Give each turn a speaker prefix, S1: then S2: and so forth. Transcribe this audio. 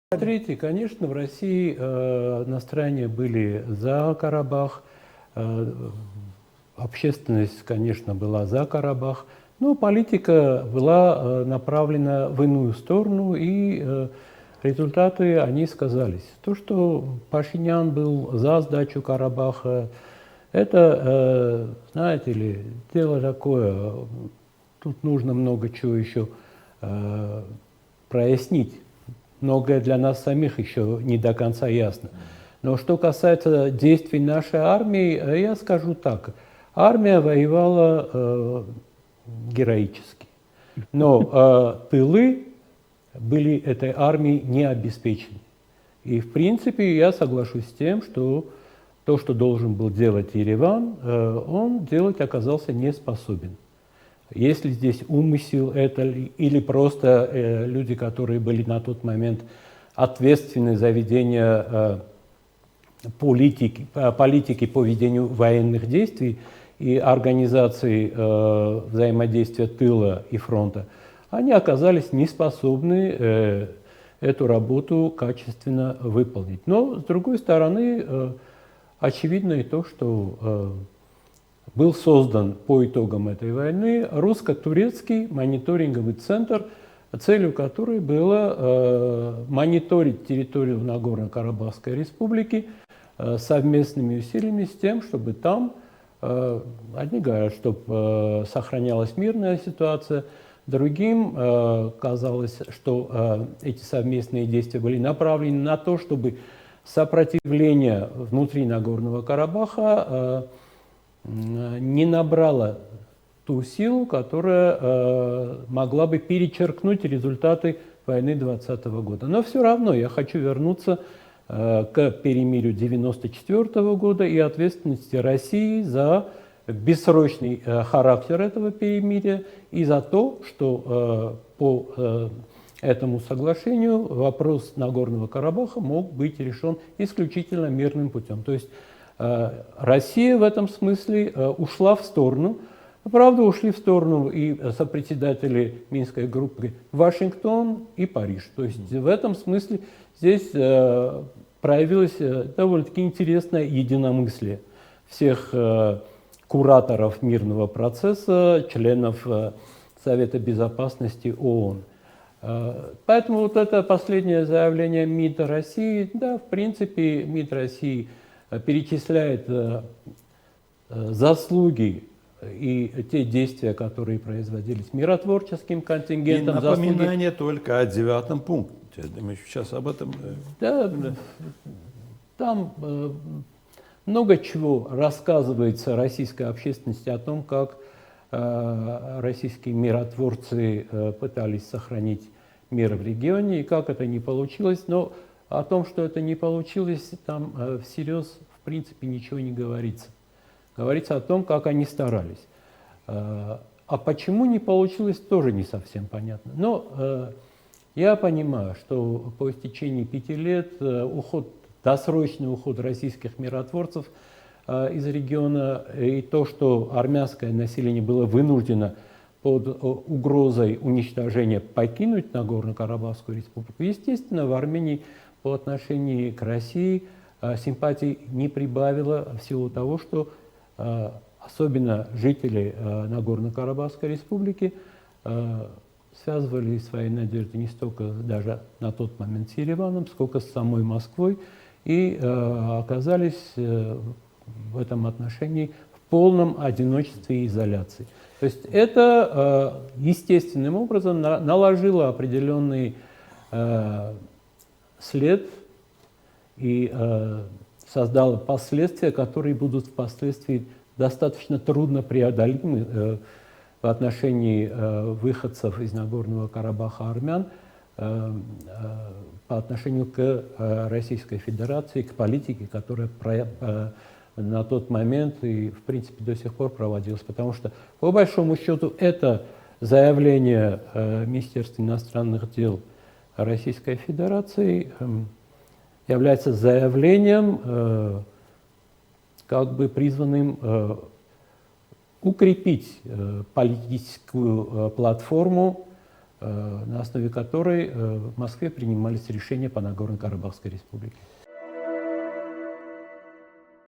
S1: Смотрите, конечно, в России настроения были за Карабах, общественность, конечно, была за Карабах, но политика была направлена в иную сторону, и результаты, они сказались. То, что Пашинян был за сдачу Карабаха, это, знаете ли, дело такое, тут нужно много чего еще прояснить. Многое для нас самих еще не до конца ясно. Но что касается действий нашей армии, я скажу так. Армия воевала героически. Но тылы были этой армией не обеспечены. И в принципе я соглашусь с тем, что то, что должен был делать Ереван, он делать оказался не способен. Если здесь умысел это или просто люди, которые были на тот момент ответственны за ведение политики по ведению военных действий и организации взаимодействия тыла и фронта, они оказались не способны эту работу качественно выполнить. Но, с другой стороны, очевидно и то, что был создан по итогам этой войны русско-турецкий мониторинговый центр, целью которой было мониторить территорию Нагорно-Карабахской республики совместными усилиями с тем, чтобы там, одни говорят, чтобы сохранялась мирная ситуация, другим казалось, что эти совместные действия были направлены на то, чтобы сопротивление внутри Нагорного Карабаха не набрала ту силу, которая могла бы перечеркнуть результаты войны 2020 года. Но все равно я хочу вернуться к перемирию 1994 года и ответственности России за бессрочный характер этого перемирия и за то, что по этому соглашению вопрос Нагорного Карабаха мог быть решен исключительно мирным путем. То есть Россия в этом смысле ушла в сторону. Правда, ушли в сторону и сопредседатели Минской группы Вашингтон и Париж. То есть в этом смысле здесь проявилось довольно-таки интересное единомыслие всех кураторов мирного процесса, членов Совета Безопасности ООН. Поэтому вот это последнее заявление МИД России, да, в принципе, МИД России перечисляет заслуги и те действия, которые производились миротворческим контингентом.
S2: И напоминание только о 9 пункте. Мы сейчас об этом...
S1: Да, там много чего рассказывается российской общественности о том, как российские миротворцы пытались сохранить мир в регионе и как это не получилось. Но о том, что это не получилось, там всерьез, в принципе, ничего не говорится. Говорится о том, как они старались. А почему не получилось, тоже не совсем понятно. Но я понимаю, что по истечении 5 лет досрочный уход российских миротворцев из региона и то, что армянское население было вынуждено под угрозой уничтожения покинуть Нагорно-Карабахскую республику, естественно, в Армении по отношению к России симпатий не прибавило в силу того, что особенно жители Нагорно-Карабахской республики связывали свои надежды не столько даже на тот момент с Ереваном, сколько с самой Москвой и оказались в этом отношении в полном одиночестве и изоляции. То есть это естественным образом наложило определенный след и создало последствия, которые будут впоследствии достаточно трудно преодолимы в отношении выходцев из Нагорного Карабаха армян по отношению к Российской Федерации, к политике, которая на тот момент и, в принципе, до сих пор проводилась. Потому что, по большому счету, это заявление Министерства иностранных дел Российской Федерации является заявлением, как бы призванным укрепить политическую платформу на основе которой в Москве принимались решения по Нагорно-Карабахской республике.